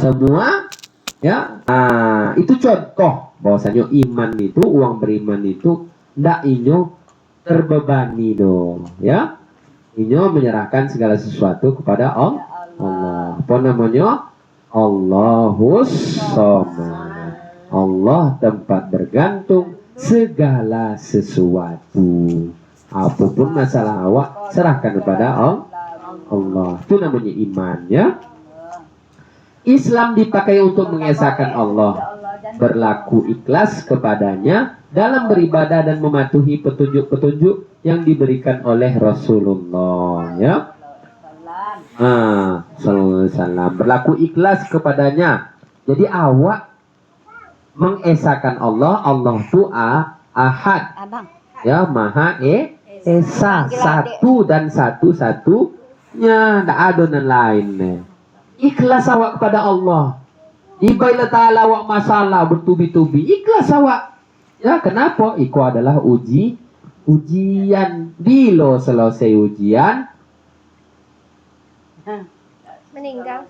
semua, ya. Itu contoh bahwasanya iman itu, uang beriman itu ndak inyo terbebani dong, ya. Inyo menyerahkan segala sesuatu kepada Allah. Apa namanya? Allahus Somad. Allah tempat bergantung segala sesuatu. Apapun masalah awak, serahkan kepada Allah. Itu namanya iman, ya. Islam dipakai untuk mengesahkan Allah, berlaku ikhlas kepadanya dalam beribadah dan mematuhi petunjuk-petunjuk yang diberikan oleh Rasulullah, ya. Sallallahu alaihi wasallam, berlaku ikhlas kepadanya. Jadi awak mengesahkan Allah. Allah itu ahad, ya, maha esa, satu dan satu-satunya, tidak ada yang lain. Ikhlas awak kepada Allah. Ibadah ta'ala awak masalah bertubi-tubi, ikhlas awak, ya. Kenapa? Itu adalah ujian. Bila selesai ujian, meninggal.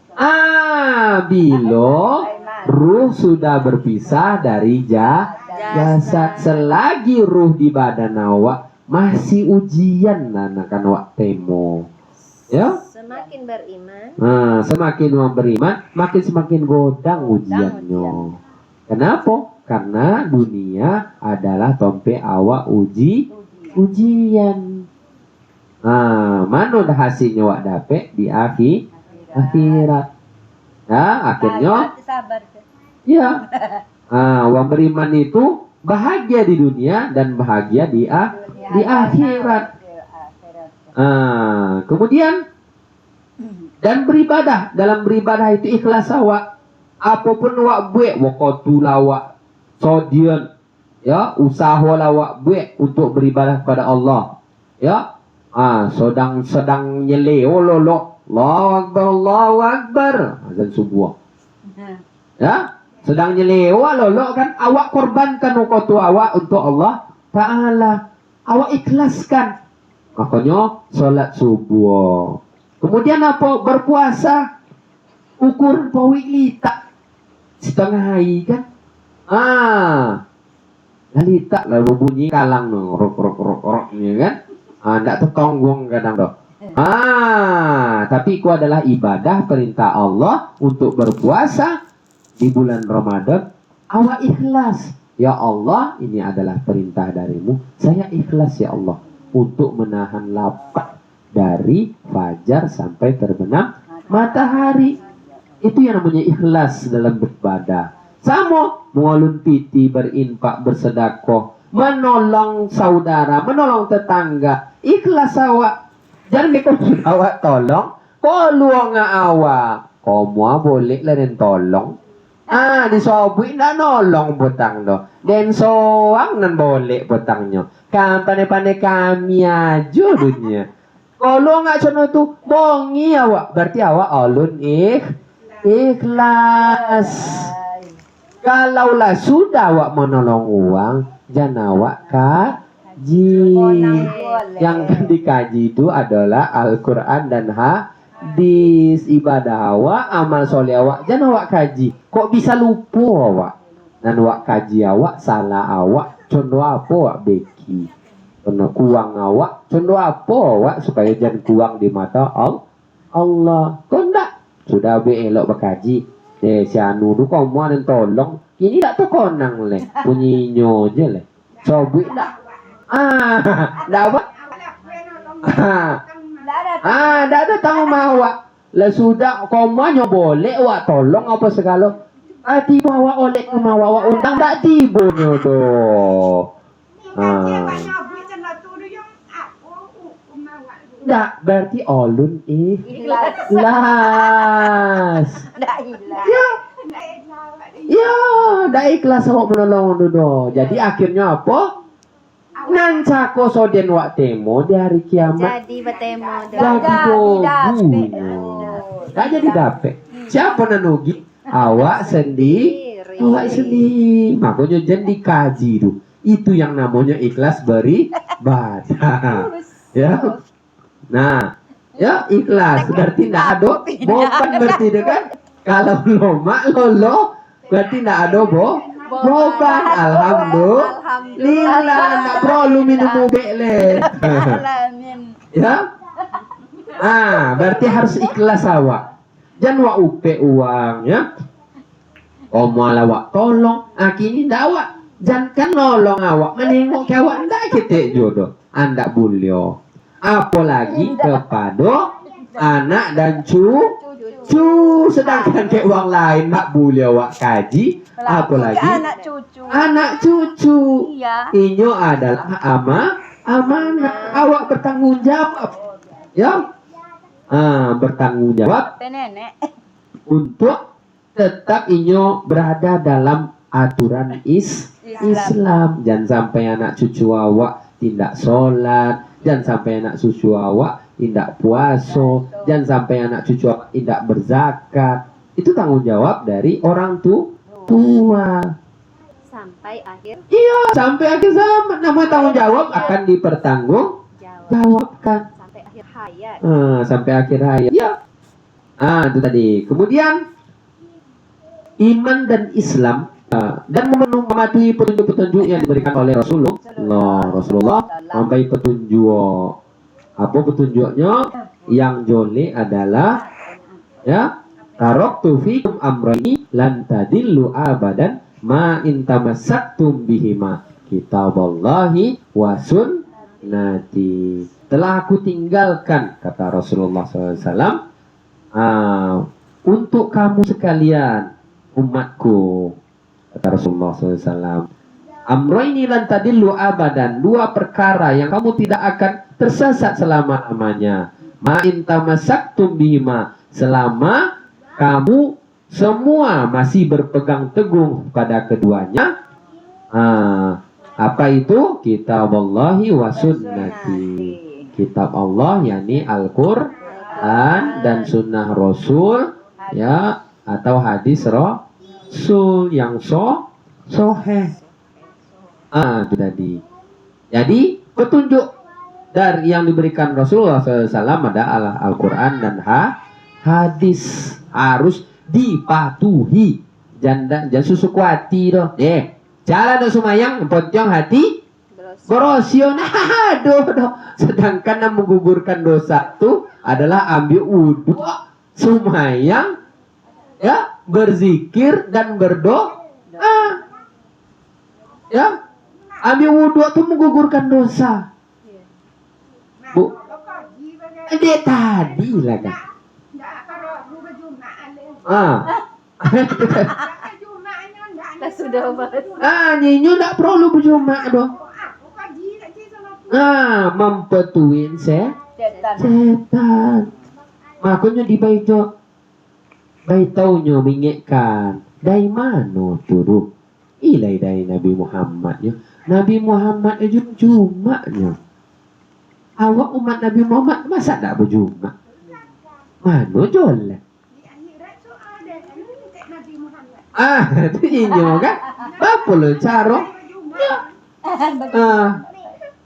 Bila ruh sudah berpisah dari jasad. Selagi ruh di badan awak, masih ujian akan awak temo, ya. Semakin beriman, semakin beriman, semakin godang ujiannya. Kenapa? Karena dunia adalah tompe awak ujian. Mana dah hasilnya awak dapat di akhirat. Akhirnya, ya. Orang beriman itu bahagia di dunia dan bahagia di akhirat. Kemudian dan beribadah. Dalam beribadah itu ikhlas awak. Apapun awak buat, wakotu lawak, sodian, ya, usaha lawak buat untuk beribadah kepada Allah, ya. Sedang nyeleo lolok, Allahu Akbar, Allahu Akbar, azan subuh, ya. Sedang nyeleo lolok kan, awak korbankan wakotu awak untuk Allah Ta'ala. Awak ikhlaskan. Makanya sholat subuh. Kemudian apa? Berpuasa. Ukuran pawik litak setengah hari kan. Litak lah berbunyi kalang no, rok ni kan. Ndak tertonggung kadang doh. Tapi itu adalah ibadah perintah Allah untuk berpuasa di bulan Ramadan. Awak ikhlas. Ya Allah, ini adalah perintah darimu. Saya ikhlas ya Allah untuk menahan lapar dari fajar sampai terbenam matahari. Itu yang namanya ikhlas dalam beribadah. Sama mengalun piti, berinfak, bersedekah, menolong saudara, menolong tetangga. Ikhlas awak. Jangan kita awak tolong, kalau nggak awak, kamu boleh lah dan tolong. Disobui nak nolong butang do. Dan soang nan boleh butangnya. Kan pandai-pandai kami aja dunia. Kalau nggak contoh tu, bongi awak. Berarti awak alun ikhlas. Kalaulah sudah awak menolong uang, jangan awak kaji. Yang dikaji itu adalah Al-Quran dan hadis. Ibadah awak, amal soleh awak, jangan awak kaji. Kok bisa lupa awak? Dan awak kaji awak, salah awak, contoh apa awak beki? Kena kuang awak, contoh apa awak supaya jangan kuang di mata Allah. Kau ndak? Sudah elok berkaji. Si anu tu kau mau dan tolong. Ini tak tu konang leh. Punyinyo je leh. Sobui ndak? Ndak apa? Ndak ada tanggung awak. Lah sudah kau mau boleh awak tolong apa segala. Tiba awak oleh rumah awak undang tak tiba nyo tu. Ndak berarti alun ikhlas. Ya, ndak ikhlas awak menolong dulu. Jadi akhirnya apa? Nancako soden wak temo di hari kiamat. Jadi bertemu. Jadi bogu. Tak jadi dapet. Siapa nanugi? Awak sendiri. Awak sendiri. Makanya jangan dikaji tu. Itu yang namanya ikhlas beribadah. Ya. Nah, ya ikhlas berarti tidak ada bukan berarti kan Kalau lomak lolo berarti tidak ada boban. Alhamdulillah, tidak perlu minum ubek le. Ya. Berarti harus ikhlas awak. Jangan wak upe uang ya. Malah wak tolong. Kini ndak awak. Jangan kan nolong awak. Menengok ke awak ndak kita jodoh. Anda bulio. Apalagi kepada anak dan cucu. Sedangkan ke uang lain ndak bulio wak kaji. Apalagi anak cucu. Iya. Inyo adalah amanah. Awak bertanggung jawab. Ya. Bertanggung jawab Nenek. untuk tetap inyo berada dalam aturan Islam. Jangan sampai anak cucu awak tidak sholat, jangan sampai anak cucu awak tidak puasa, jangan sampai anak cucu awak tidak berzakat. Itu tanggung jawab dari orang tua. Sampai akhir Iya, sampai akhir zaman. Namanya tanggung jawab akan dipertanggungjawabkan. sampai akhir hayat. Sampai akhir hayat. Ya. Itu tadi. Kemudian iman dan Islam dan mematuhi petunjuk-petunjuk yang diberikan oleh Rasulullah sampai petunjuk. Apa petunjuknya? Yang jole adalah ya, taraktu fikum amrayni lan tadillu abadan ma in tamassaktum bihima kitaballahi wa sunnati. Telah aku tinggalkan, kata Rasulullah SAW, untuk kamu sekalian, umatku, kata Rasulullah SAW, amroini lan tadillu abadan, dua perkara yang kamu tidak akan tersesat selama-lamanya, ma in tamassaktum bihima, selama kamu semua masih berpegang teguh pada keduanya. Apa itu? Kitaballahi wa sunnati. Kitab Allah yakni Al-Quran dan sunnah Rasul ya, atau hadis Rasul yang sahih. Itu tadi. Jadi petunjuk dari yang diberikan Rasulullah SAW adalah Al-Quran dan hadis harus dipatuhi. Jangan susu kuati doh. Jalan do sumayang poncong hati Borosio. Aduh. Sedangkan yang menggugurkan dosa itu adalah ambil wudhu, sumayang, ya, berzikir dan berdoa. Ya, ambil wudhu itu menggugurkan dosa. Bu, dia tadi lah kan. Sudah bahas. Nyinyo tak perlu berjumpa doh. Mempetuin setan. Makanya di baito taunya mengekkan. Dari mana tuh? Ilai dari Nabi Muhammad ya. Nabi Muhammad aja cuma-nya. Awak umat Nabi Muhammad masa tak berjumpa? Mana jol? Itu inyo kan? Apa lo caro?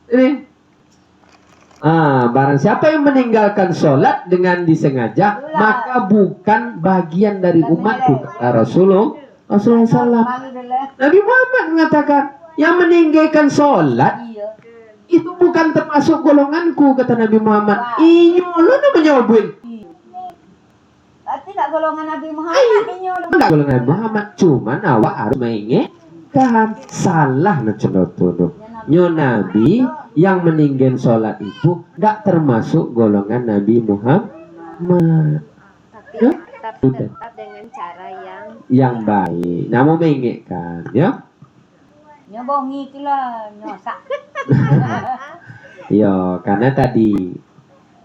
Ini. Barang siapa yang meninggalkan sholat dengan disengaja, maka bukan bagian dari umatku, kata Rasulullah SAW. Nabi Muhammad mengatakan, yang meninggalkan sholat itu bukan termasuk golonganku, kata Nabi Muhammad. Inyo lo namanya obin. Tidak golongan Nabi Muhammad. Tidak golongan Nabi Muhammad. Cuman awak harus mengingatkan salah tuh. Nyo Nabi yang meninggal sholat itu tidak termasuk golongan Nabi Muhammad. Tapi tetap dengan cara yang baik. Namun mengingatkan, ya. Nyobongi kila nyosak. Ya, karena tadi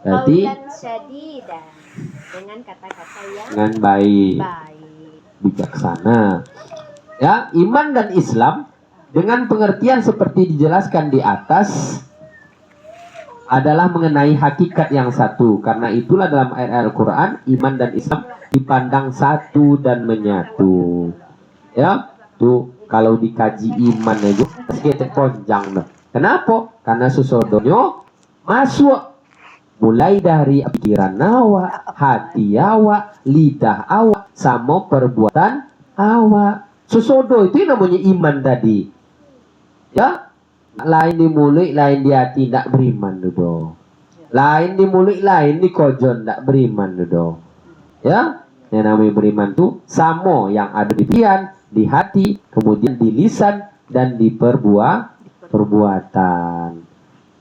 Qaulan syadidan, dengan kata-kata yang dengan baik, bijaksana. Ya, iman dan Islam dengan pengertian seperti dijelaskan di atas adalah mengenai hakikat yang satu. Karena itulah dalam ayat Al-Quran, iman dan Islam dipandang satu dan menyatu. Ya, tuh kalau dikaji iman aja kita ponjang. Kenapa? Karena sesodonyo masuk mulai dari pikiran awak, hati awak, lidah awak, sama perbuatan awak. Sesodo itu namanya iman tadi. Ya, lain di mulut, lain di hati, tidak beriman dulu. Lain di mulut, lain di kojon, tidak beriman dulu. Ya, yang namanya beriman itu sama yang ada di pikiran, di hati, kemudian di lisan dan di perbuatan.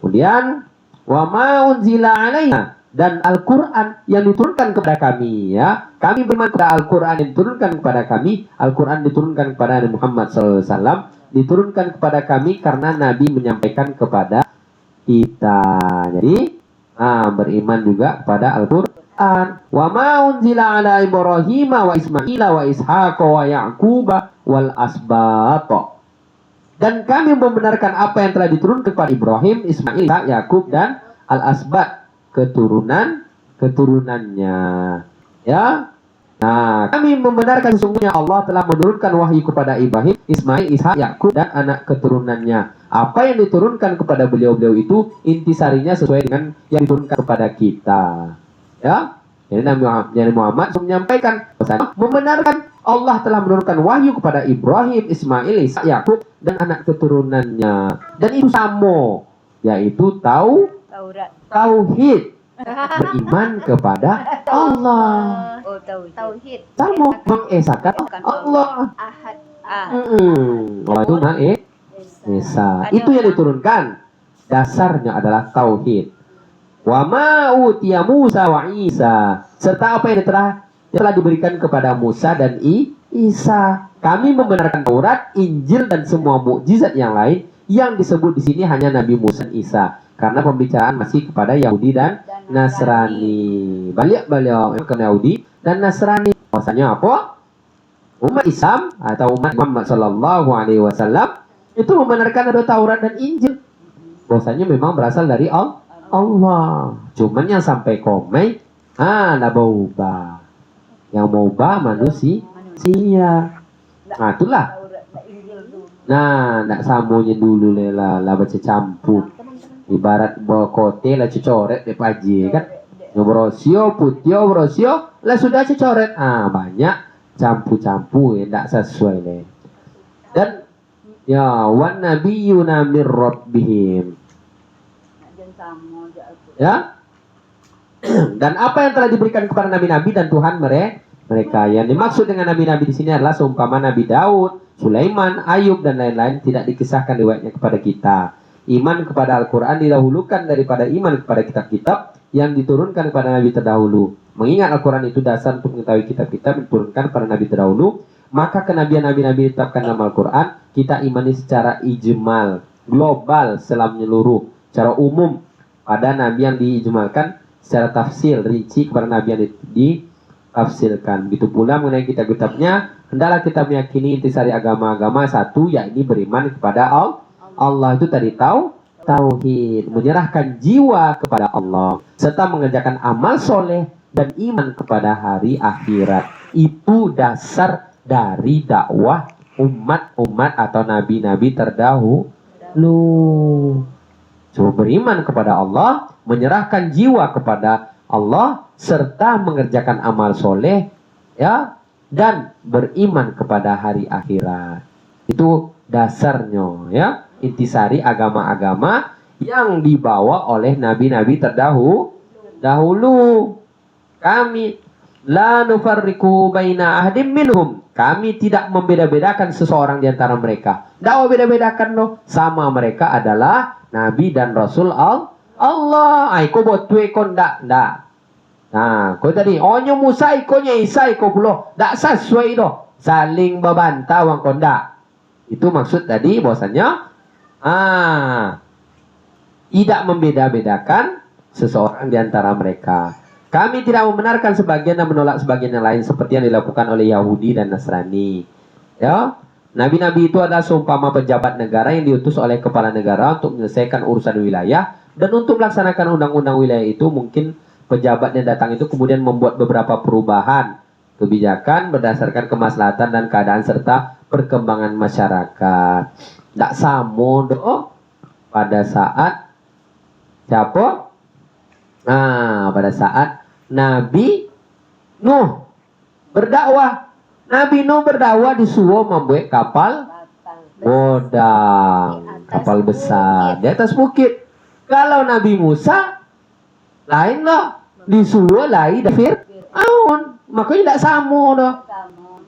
Kemudian wa ma unzila alaina, dan Al-Quran yang diturunkan kepada kami, ya. Kami beriman kepada Al-Quran yang diturunkan kepada kami. Al-Quran diturunkan kepada Nabi Muhammad SAW, diturunkan kepada kami karena Nabi menyampaikan kepada kita. Jadi beriman juga kepada Al-Quran. Wa ma unzila ala Ibrahim wa Ismail wa Ishaq wa Ya'qub wal asbat. Dan kami membenarkan apa yang telah diturunkan kepada Ibrahim, Ismail, Yakub dan Al-Asbat, keturunannya. Ya. Nah, kami membenarkan sesungguhnya Allah telah menurunkan wahyu kepada Ibrahim, Ismail, Ishak, Yakub dan anak keturunannya. Apa yang diturunkan kepada beliau-beliau itu intisarinya sesuai dengan yang diturunkan kepada kita. Ya. Jadi Nabi Muhammad menyampaikan pesan membenarkan Allah telah menurunkan wahyu kepada Ibrahim, Ismail, Ishak, Yakub dan anak keturunannya. Dan itu sama, yaitu Taurat. tauhid, beriman kepada Allah. Oh, Tauhid. Sama mengesahkan Allah. Ahad. Allah itu Maha Esa. Itu yang diturunkan. Dasarnya adalah tauhid. Wa ma utiya Musa wa Isa, serta apa yang telah diberikan kepada Musa dan Isa. Kami membenarkan Taurat, Injil dan semua mukjizat yang lain. Yang disebut di sini hanya Nabi Musa dan Isa, karena pembicaraan masih kepada Yahudi dan Nasrani. Balik ke Yahudi dan Nasrani. Maksudnya apa? Umat Islam atau umat Muhammad Sallallahu Alaihi Wasallam itu membenarkan ada Taurat dan Injil. Bahwasanya memang berasal dari Allah. Cuman yang sampai komai nak berubah. Yang mau ubah manusia. Nah, itulah. Nah, nak samunya dulu lah baca campur. Ibarat bawa kote lah coret de paji kan. Ngobrosio putio brosio lah sudah coret. Banyak campur-campur yang tak sesuai le. Dan ya wan nabiyuna mir rabbihim. Ya. Dan apa yang telah diberikan kepada nabi-nabi dan Tuhan mereka. Yang dimaksud dengan nabi-nabi di sini adalah seumpama Nabi Daud, Sulaiman, Ayub dan lain-lain tidak dikisahkan riwayatnya kepada kita. Iman kepada Al-Quran didahulukan daripada iman kepada kitab-kitab yang diturunkan kepada nabi terdahulu. Mengingat Al-Quran itu dasar untuk mengetahui kitab-kitab diturunkan kepada nabi terdahulu, maka kenabian nabi-nabi ditetapkan dalam Al-Quran kita imani secara ijmal, global, secara menyeluruh, secara umum pada nabi yang diijmalkan, secara tafsir rinci kepada nabi yang ditafsirkan. Begitu pula mengenai kitab-kitabnya, hendaklah kita meyakini intisari agama-agama satu, yakni beriman kepada Allah itu tadi tauhid, menyerahkan jiwa kepada Allah, serta mengerjakan amal soleh dan iman kepada hari akhirat. Itu dasar dari dakwah umat-umat atau nabi-nabi terdahulu. Coba beriman kepada Allah, menyerahkan jiwa kepada Allah, serta mengerjakan amal soleh, ya, dan beriman kepada hari akhirat. Itu dasarnya, ya, intisari agama-agama yang dibawa oleh nabi-nabi terdahulu. Kami la nufarriqu baina ahdim minhum. Kami tidak membeda-bedakan seseorang di antara mereka. Tidak beda-bedakan loh. Sama mereka adalah nabi dan rasul Allah. Kau buat tuh kau ndak. Nah, kau tadi onyo Musa ikonya Isa iko pulo. Ndak sesuai doh. Saling membantah wang kau ndak. Itu maksud tadi bahwasanya tidak membeda-bedakan seseorang di antara mereka. Kami tidak membenarkan sebagian dan menolak sebagian yang lain seperti yang dilakukan oleh Yahudi dan Nasrani. Ya, nabi-nabi itu adalah seumpama pejabat negara yang diutus oleh kepala negara untuk menyelesaikan urusan wilayah, dan untuk melaksanakan undang-undang wilayah itu mungkin pejabat yang datang itu kemudian membuat beberapa perubahan kebijakan berdasarkan kemaslahatan dan keadaan serta perkembangan masyarakat. Tidak sama doh pada saat siapa? Nah, pada saat Nabi Nuh berdakwah, Nabi Nuh berdakwah disuruh membuat kapal modang, kapal besar di atas bukit. Kalau Nabi Musa lain loh, disuruh lain dari Fir'aun, makanya tidak sama loh.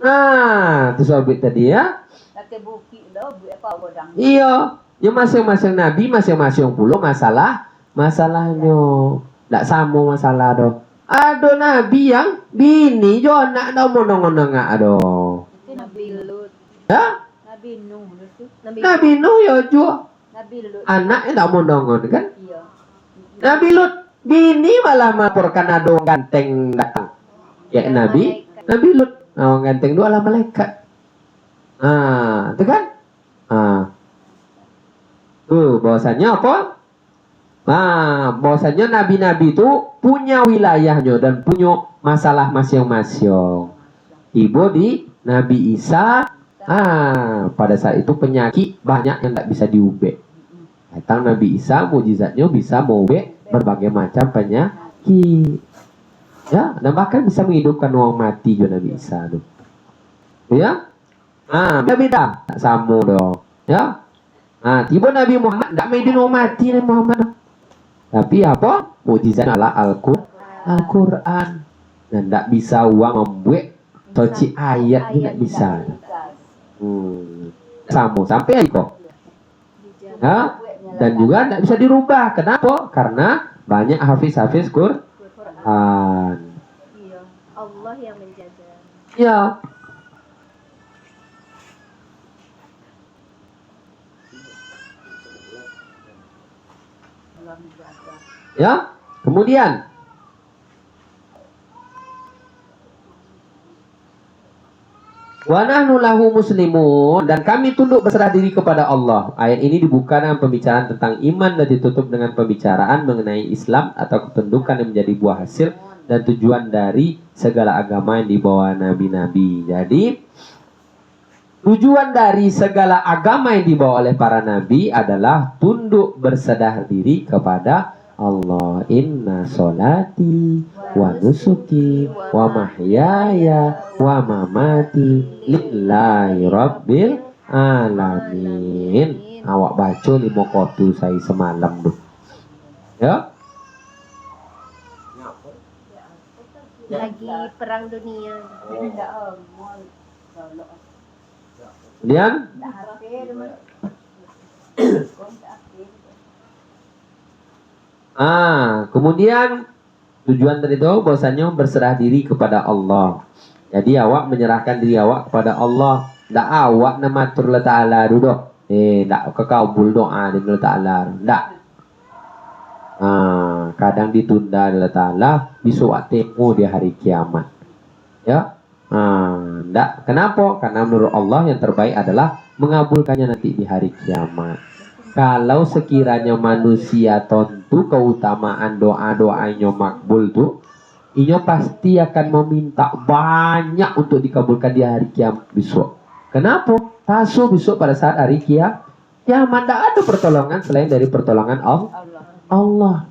Nah, itu sobat tadi ya. Iya, ya masing-masing nabi, masing-masing pulau masalahnya. Tidak sama masalah doh. Ada nabi yang bini jo anak dah monong-monong aduh. Nabi Lut. Ya? Nabi Nuh itu. Nabi Nuh ya jo Nabi Lut. anaknya tak monongon kan? Iya. Nabi Lut bini malah melaporkan ada orang ganteng datang. Ya Nabi Lut, orang ganteng dua lah malaikat. Ah, itu kan? Ah. Bahwasanya apa? Nah, bahwasanya nabi-nabi itu punya wilayahnya dan punya masalah masing-masing. Ibu di Nabi Isa, pada saat itu penyakit banyak yang tidak bisa diubah. Datang Nabi Isa, mujizatnya bisa mengubah berbagai macam penyakit. Ya, dan bahkan bisa menghidupkan orang mati juga Nabi Isa tuh. Ya? Beda, tak sama dong. Ya? Tiba Nabi Muhammad tidak medin orang mati Nabi Muhammad. Tapi apa? Mujizat adalah Al-Quran. Dan tidak bisa uang membuat toci ayat tidak bisa. Sama sampai kok. Ya? Dan juga tidak bisa dirubah. Kenapa? Karena banyak hafiz-hafiz Quran. Iya, Allah yang menjaga. Ya. Ya, kemudian wa nahnu lahu muslimun, dan kami tunduk berserah diri kepada Allah. Ayat ini dibuka dengan pembicaraan tentang iman dan ditutup dengan pembicaraan mengenai Islam atau ketundukan yang menjadi buah hasil dan tujuan dari segala agama yang dibawa nabi-nabi. Jadi tujuan dari segala agama yang dibawa oleh para nabi adalah tunduk berserah diri kepada Allah. Inna solati wa nusuki wa mahyaya wa mamati lillahi rabbil alamin. Awak baca 5 kotu saya semalam tuh. Ya. Lagi perang dunia. Kemudian kemudian tujuan dari itu bahwasanya berserah diri kepada Allah. Jadi awak menyerahkan diri awak kepada Allah. Tidak awak nama Allah Ta'ala duduk. Tidak kekabul doa dengan Allah Ta'ala. Tidak. Kadang ditunda Allah Ta'ala. Besok temu di hari kiamat. Ya. Tidak. Kenapa? Karena menurut Allah yang terbaik adalah mengabulkannya nanti di hari kiamat. Kalau sekiranya manusia tentu keutamaan doa-doanya makbul tuh, inyo pasti akan meminta banyak untuk dikabulkan di hari kiamat besok. Kenapa? Tasu besok pada saat hari kiamat tidak ada pertolongan selain dari pertolongan Allah.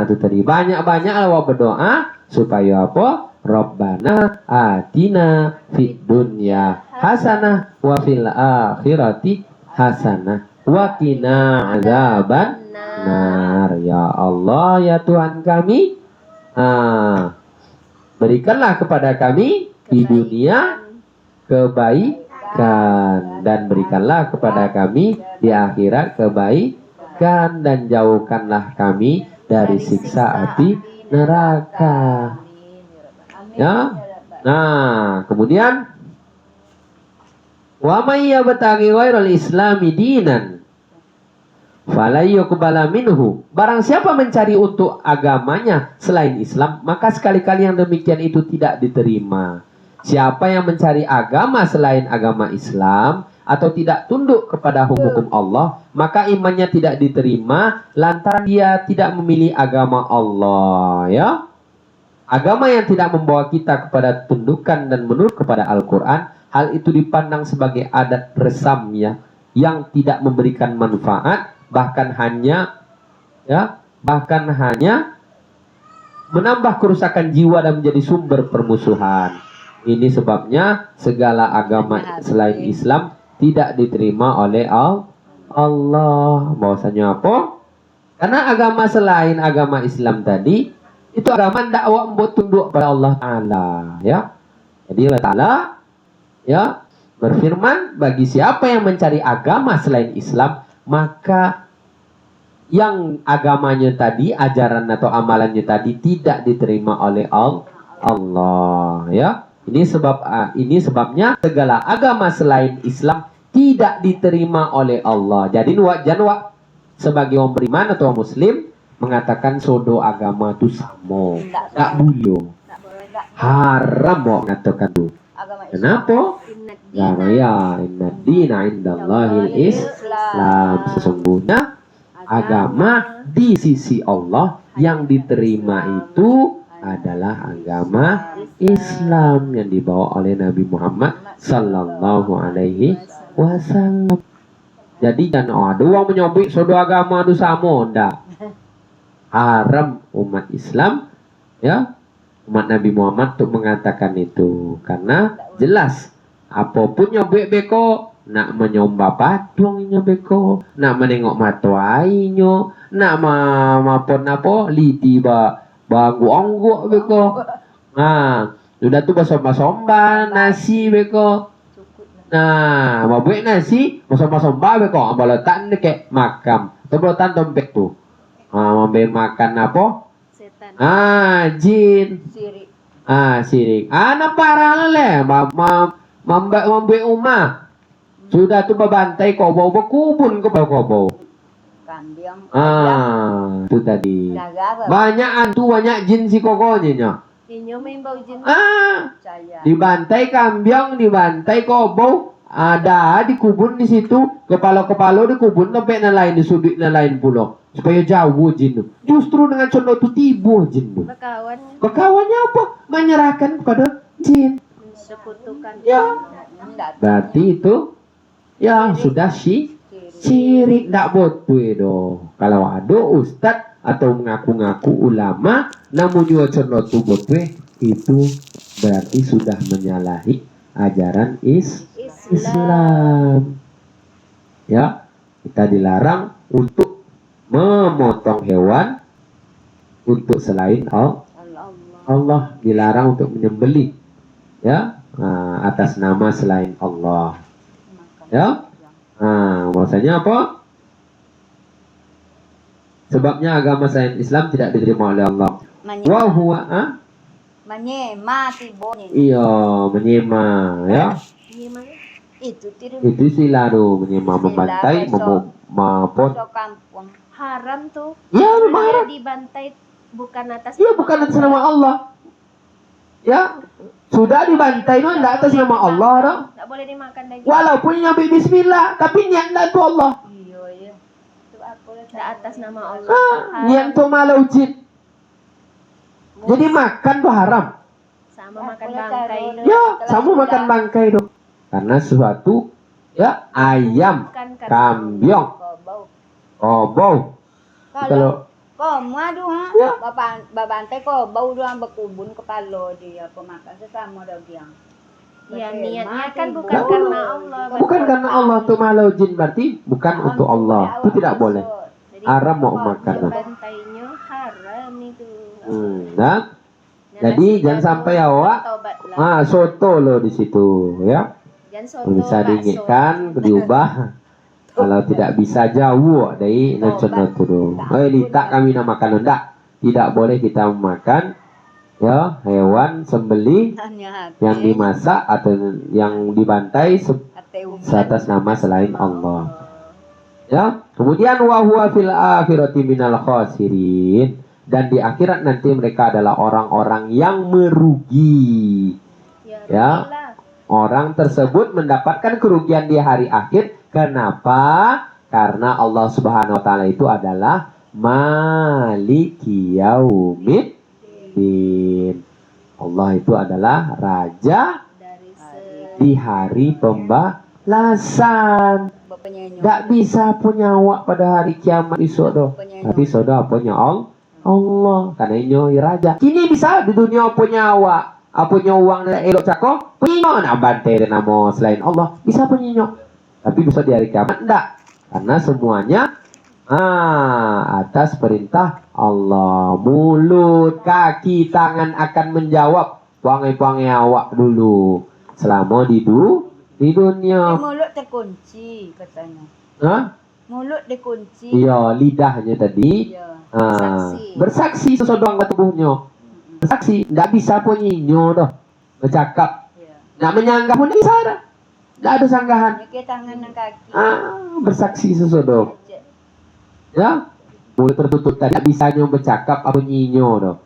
Itu tadi banyak-banyak awak berdoa supaya apa? Rabbana atina fid dunya hasanah wa fil akhirati hasanah wa qina azaban nar. Ya Allah, ya Tuhan kami, berikanlah kepada kami di dunia kebaikan dan berikanlah kepada kami di akhirat kebaikan dan jauhkanlah kami dari siksa api neraka. Ya. Kemudian wa may yabtaghi ghairal islami dinan fala yuqbala minhu. Barang siapa mencari untuk agamanya selain Islam, maka sekali-kali yang demikian itu tidak diterima. Siapa yang mencari agama selain agama Islam atau tidak tunduk kepada hukum Allah, maka imannya tidak diterima lantaran dia tidak memilih agama Allah. Ya. Agama yang tidak membawa kita kepada tundukan dan menurut kepada Al-Quran, hal itu dipandang sebagai adat resam ya, yang tidak memberikan manfaat, bahkan hanya ya bahkan hanya menambah kerusakan jiwa dan menjadi sumber permusuhan. Ini sebabnya segala agama selain Islam tidak diterima oleh Allah. Bahwasanya apa? Karena agama selain agama Islam tadi itu agama dakwah membuat tunduk pada Allah Ta'ala, ya. Jadi Allah Ta'ala ya berfirman, bagi siapa yang mencari agama selain Islam, maka yang agamanya tadi, ajaran atau amalannya tadi tidak diterima oleh Allah, ya. Ini sebabnya segala agama selain Islam tidak diterima oleh Allah. Jadi jangan sebagai orang beriman atau muslim mengatakan sodo agama itu samo, tak boleh, haram mau mengatakan itu. Kenapa? Karena ya inna dina indallahil Islam, sesungguhnya agama di sisi Allah yang diterima itu adalah agama Islam yang dibawa oleh Nabi Muhammad sallallahu alaihi wasallam. Jadi jangan ada orang menyobek sodo agama itu sama, ndak. Haram umat Islam, ya, umat Nabi Muhammad untuk mengatakan itu, karena jelas apapun nyobek beko, nak menyembah patung beko, nak menengok matuainya, nak mapon apa liti banggu angguk beko. Nah, sudah tuh basomba nasi beko. Nah, mabuik nasi basomba beko, ambalotan dek makam, teblotan dompet tuh. Mambe makan apa? Setan. Jin. Sirik. Sirik. Nak parah le, mambe umah. Sudah tuh bebantai kobo berkubun ke kobo. Kambing. Itu tadi. Jaga. Banyak antu, banyak jin si kokonya. Inyo main bau jin. Saya. Dibantai kambing, dibantai kobo, ada dikubun di situ, kepala dikubun sampai lain di sudut lain pulau supaya jauh jin. Justru dengan contoh itu tibu jin. Berkawan. Berkawannya apa? Menyerahkan kepada jin. Sekutukan. Ya. Berarti itu ya sudah syirik, tidak butuh itu. Kalau ada ustadz atau mengaku-ngaku ulama namun juga contoh tubuh itu berarti sudah menyalahi ajaran Islam. Ya, kita dilarang untuk memotong hewan untuk selain Allah, dilarang untuk menyembelih, ya, atas nama selain Allah, ya. Maksudnya apa? Sebabnya agama selain Islam tidak diterima oleh Allah. Wa huwa Menyema tibonya. iya, menyema, ya. Itu sila do, menyema, membantai, mapot. Kampung. Haram tuh. Ya, Dia haram. dibantai bukan atas. Iya, bukan atas nama Allah. Ya, sudah dibantai no, tidak atas nama Allah do. Tidak boleh dimakan daging. Walaupun nyampe bismillah, tapi niat itu Allah. Iya. Itu apa lah? Tidak atas nama Allah. Niat itu malah ujid. Jadi makan tuh haram. Sama makan bangkai. Ya, sama makan bangkai dong. Karena sesuatu, ya, ayam, kambing, kobau. Kalau Aduh, ya, babantai ko bau doang berkubun kepala dia pemakan sesama daging. Ya niatnya kan bukan karena Allah. bukan karena Allah tuh malah jin, berarti bukan untuk Allah. Itu tidak boleh. Haram mau makan. Bantainya haram itu. Nah, jadi jangan sampai awak soto lo di situ, ya. Bisa diingatkan, diubah. Kalau tidak bisa jauh dari nasional itu. Litak kami namakan enggak. Tidak boleh kita memakan, ya, hewan sembelih yang dimasak atau yang dibantai atas nama selain Allah. Ya, kemudian wa huwa fil akhirati minal khasirin, dan di akhirat nanti mereka adalah orang-orang yang merugi. Ya, orang tersebut mendapatkan kerugian di hari akhir. Kenapa? Karena Allah Subhanahu wa taala itu adalah Maliki Yaumiddin. Allah itu adalah raja di hari lasan. Bapaknya Tak bisa punya awak pada hari kiamat esok doh. Tapi sudah punya Allah. Karena inyo raja. Kini bisa di dunia punya awak. Punya uang dan elok cako. Punya nak bantai dan nama selain Allah. Bisa punya. Tapi bisa di hari kiamat enggak. Karena semuanya atas perintah Allah. Mulut, kaki, tangan akan menjawab. Puangai-puangai awak dulu. Selama di dunia. mulut terkunci katanya. Hah? Mulut dikunci. Iya, lidahnya tadi Iya. bersaksi sesuatu ke tubuhnya. Bersaksi, tidak bisa pun nyinyo doh. Bercakap, Iya. tidak menyanggah pun tidak bisa dah. Tidak ada sanggahan. Nyeke tangan dan kaki. Bersaksi sesuatu. Ya, mulut tertutup tadi tidak bisa nyo bercakap apa nyinyo doh.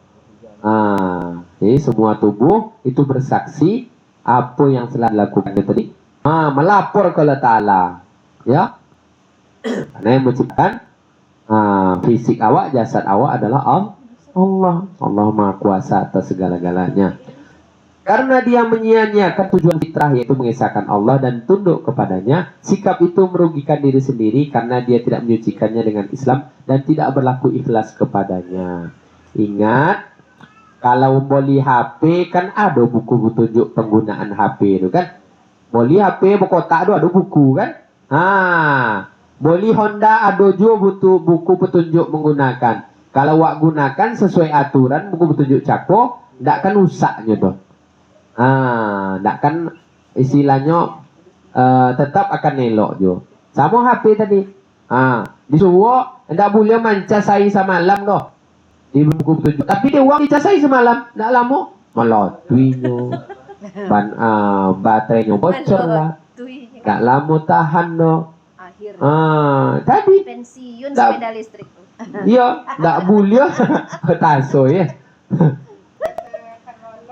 Jadi semua tubuh itu bersaksi apa yang telah dilakukan tadi. Melapor ke Allah Ta'ala. Ya. Karena yang menciptakan fisik awak, jasad awak adalah Allah. Allah Maha Kuasa atas segala-galanya. Karena dia menyia-nyiakan tujuan fitrah yaitu mengesahkan Allah dan tunduk kepadanya, sikap itu merugikan diri sendiri karena dia tidak menyucikannya dengan Islam dan tidak berlaku ikhlas kepadanya. Ingat, kalau beli HP kan ada buku petunjuk penggunaan HP itu kan. Beli HP berkotak ada buku kan. Beli Honda ada juga buku petunjuk menggunakan. Kalau wak gunakan sesuai aturan buku petunjuk cako, ndak kan rusaknya tuh. Ndak kan istilahnya tetap akan elok jo. Sama HP tadi. Disuruh ndak boleh mancasai semalam doh. Di buku petunjuk. Tapi dia uang dicasai semalam, ndak lama melotuinya. Baterainya bocor lah. Ndak lama tahan doh. Tadi Pensiun Tak- sepeda listrik tuh. iya, ndak boleh taso ya.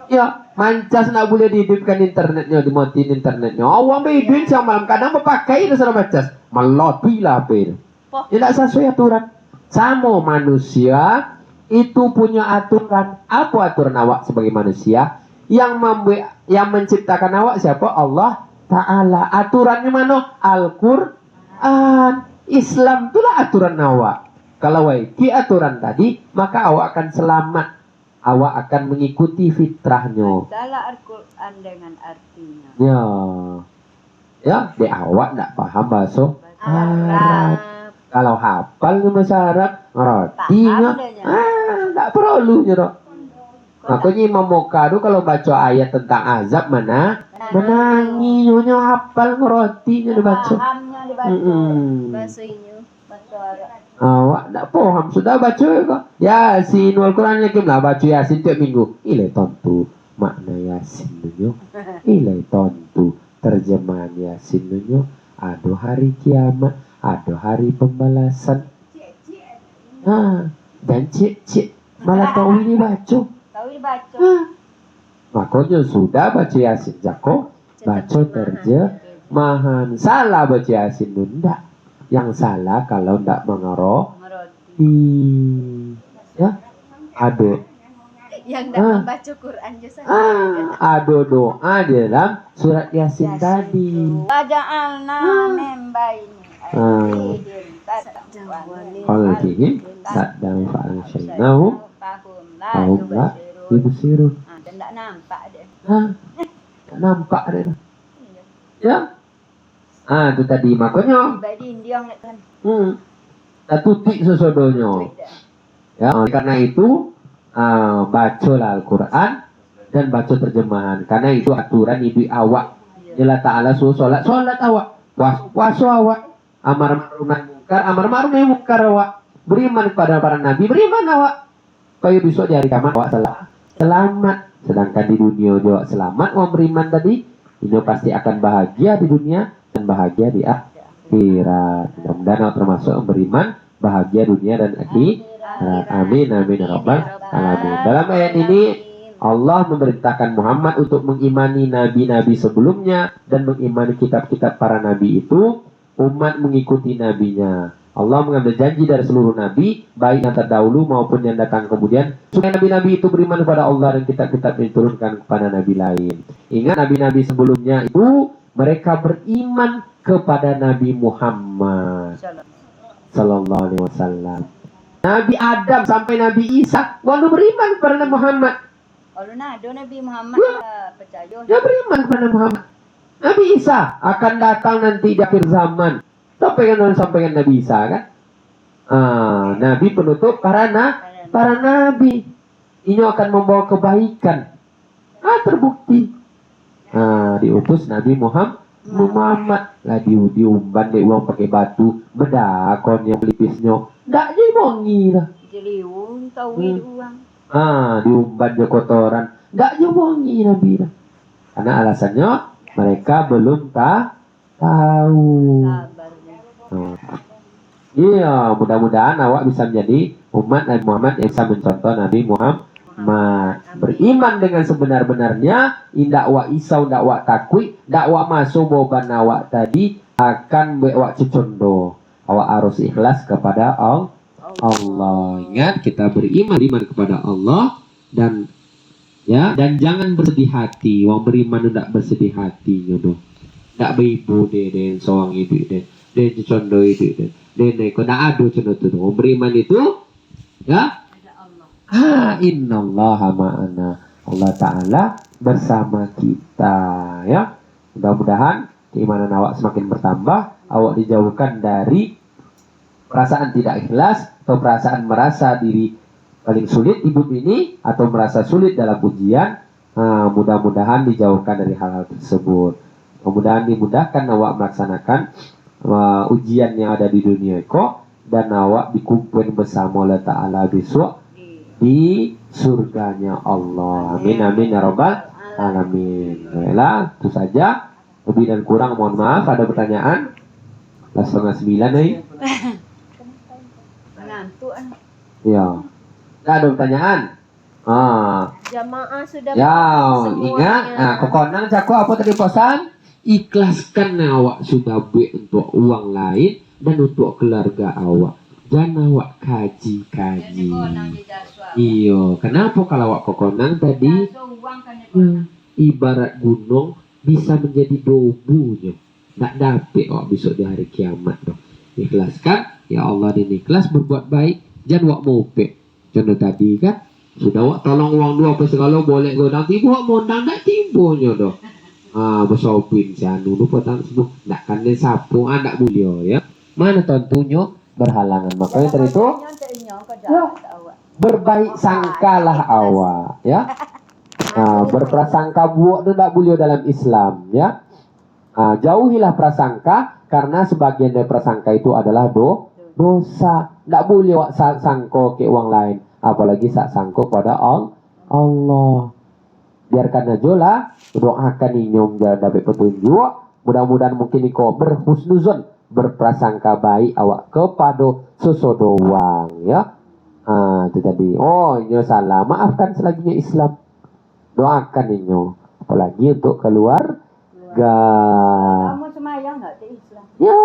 Ya, mancas ndak boleh dihidupkan internetnya, dimatiin internetnya. Awang beduin siang malam kadang berpakai itu sudah mancas. Melotui lah HP itu. Tidak sesuai aturan. Sama manusia itu punya aturan. Apa aturan awak sebagai manusia? Yang menciptakan awak siapa? Allah Ta'ala. Aturannya mana? Al-Quran. Islam itulah aturan awak. Kalau waiki aturan tadi, maka awak akan selamat. Awak akan mengikuti fitrahnya. Salah Al-Quran dengan artinya. Ya, di awak tidak paham bahasa Arab. Arab. Kalau hafal nih bahasa Arab, ngerti nggak? Paham deh, Tidak perlu nyerok. Makanya Imam Mokaru kalau baca ayat tentang azab menangis, nyonya hafal ngerti nya dibaca. Pahamnya dibaca. Bahasa inyo. Bahasa Arab. Awak tidak paham sudah baca kok. Yasin wal Quran yakin lah baca Yasin tiap minggu. Ilai tontu makna Yasin nunyo. Ilai tontu terjemahan Yasin nunyo. Ada hari kiamat, ada hari pembalasan. Dan cik malah tahu ini baca. Tahu dibaca. Makanya sudah baca Yasin jako, baca terjemahan. Salah baca Yasin nunda. Yang salah kalau tidak mengerti. Ya, ada. Yang tidak membaca Quran juga. Ada doa di dalam surat Yasin tadi. Waja'alna min baini aydihim Qalbihim saddan fa'anshaynahu fahum la yubsirun. Tak nampak dia. Tak nampak dia. Ya. Itu tadi makanya. Badi dia nak kan. Tak tutik sesodonya. Ya, karena itu bacalah Al-Quran dan baca terjemahan. Karena itu aturan hidup awak. Allah Ta'ala suruh solat awak. Puasa awak. Amar ma'ruf nahi mungkar awak. Beriman kepada para nabi, beriman awak. Kaya besok di hari kiamat awak selamat. Sedangkan di dunia juga selamat. Orang beriman tadi, ini pasti akan bahagia di dunia dan bahagia di akhirat. Mudah-mudahan awak termasuk yang beriman, bahagia dunia dan akhirat. Amin amin ya rabbal alamin. Dalam ayat ini Allah memerintahkan Muhammad untuk mengimani nabi-nabi sebelumnya dan mengimani kitab-kitab para nabi itu. Umat mengikuti nabinya. Allah mengambil janji dari seluruh nabi, baik yang terdahulu maupun yang datang kemudian, supaya nabi-nabi itu beriman kepada Allah dan kitab-kitab yang diturunkan kepada nabi lain. Ingat, nabi-nabi sebelumnya itu Mereka beriman kepada Nabi Muhammad sallallahu alaihi wasallam. Nabi Adam sampai Nabi Isa, walau beriman kepada Nabi Muhammad. Kalau ada Nabi Muhammad percaya. Dia beriman kepada Muhammad. Nabi Isa akan datang nanti di akhir zaman. Sampaikan Nabi Isa kan? Nabi penutup para nabi. Ini akan membawa kebaikan. Terbukti. Diutus Nabi Muhammad lah diumban dek uang pakai batu bedakon yang pelipisnya ndak je bongi lah Jeliung tahu uang. Diumban je kotoran ndak je bongi Nabi lah karena alasannya mereka belum tahu. Iya, mudah-mudahan awak bisa menjadi umat Nabi Muhammad yang bisa mencontoh Nabi Muhammad. Beriman dengan sebenar-benarnya, indak wak isau, ndak wak takwi, ndak wak masuk boban awak tadi akan bewak cecondo. Awak harus ikhlas kepada Allah. Ingat, kita beriman kepada Allah dan jangan bersedih hati. Wong beriman ndak bersedih hati nyodo. Ndak beibu de soang itu de cecondo itu de neko ndak ado condo tu. Wong beriman itu ya innallaha ma'ana. Allah Ta'ala bersama kita ya. Mudah-mudahan keimanan awak semakin bertambah. Awak dijauhkan dari perasaan tidak ikhlas atau perasaan merasa diri paling sulit hidup ini atau merasa sulit dalam ujian. Mudah-mudahan dijauhkan dari hal-hal tersebut. Mudah-mudahan dimudahkan awak melaksanakan ujian yang ada di dunia kok, dan awak dikumpulkan bersama Allah Ta'ala besok di surganya Allah. Amin amin ya rabbal alamin. Baiklah, itu saja. Lebih dan kurang mohon maaf. Ada pertanyaan? 8:30 nih. Ngantuk Ya. Ada pertanyaan? Jamaah sudah Ya, semuanya. ingat. Kekonang cakup apa tadi pesan? Ikhlaskan awak sudah buat untuk uang lain dan untuk keluarga awak. Jangan awak kaji. Iyo, kenapa kalau awak kokonang tadi ibarat gunung bisa menjadi dobunya. Tak dapat awak besok di hari kiamat dong. Ikhlaskan, ya Allah dan ikhlas berbuat baik. Jangan awak mopek. Contoh tadi kan, sudah awak tolong uang dua apa segala boleh godang tibu awak mondang tak tibunya dong. Bersopin sianu lupa tang semua. Tak kan dia sapu tak mulia ya. Mana tentunya berhalangan. Makanya dari itu berbaik sangkalah awak ya. Berprasangka buruk itu tidak boleh dalam Islam ya. Jauhilah prasangka karena sebagian dari prasangka itu adalah dosa. Tidak boleh awak sangko ke uang lain, apalagi sak sangko pada Allah. Biarkan aja lah, doakan inyom dapat petunjuk. Mudah-mudahan mungkin iko berhusnuzon, berprasangka baik awak kepada sesodo wang ya. Itu tadi. Inyo salah, maafkan selaginya Islam. Doakan inyo, apalagi untuk keluarga. Kamu semayang enggak di Islam? Ya,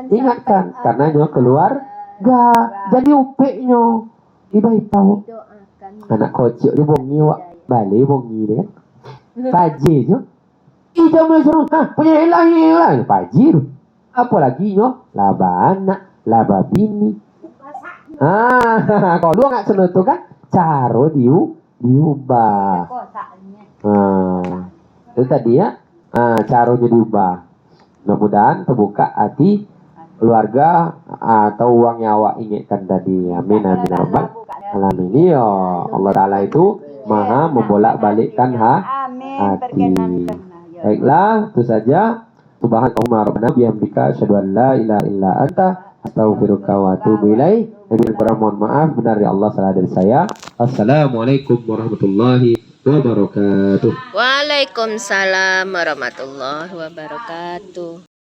diingatkan karena inyo keluarga. Jadi upeknya dibaik tahu. Doakan. Anak kocok dia bongi wak balik bongi dia kan. Paji tu. Ida suruh punya hilang paji tu. Apalagi nyo laba anak, laba bini. Kalau lu nggak seneng tu kan, caro diubah. Itu tadi ya, caranya diubah. Mudah-mudahan terbuka hati keluarga atau uang yang awak ingatkan tadi. Amin amin rabbal alamin. Ya Allah Ta'ala itu maha membolak-balikkan hati. Baiklah, itu saja. Subhanallah rabbana bihamdika asyhadu an la ilaha illa anta astaghfiruka wa atubu ilaik. Nabi kurang mohon maaf, benar ya Allah salah dari saya. Assalamualaikum warahmatullahi wabarakatuh. Waalaikumsalam warahmatullahi wabarakatuh.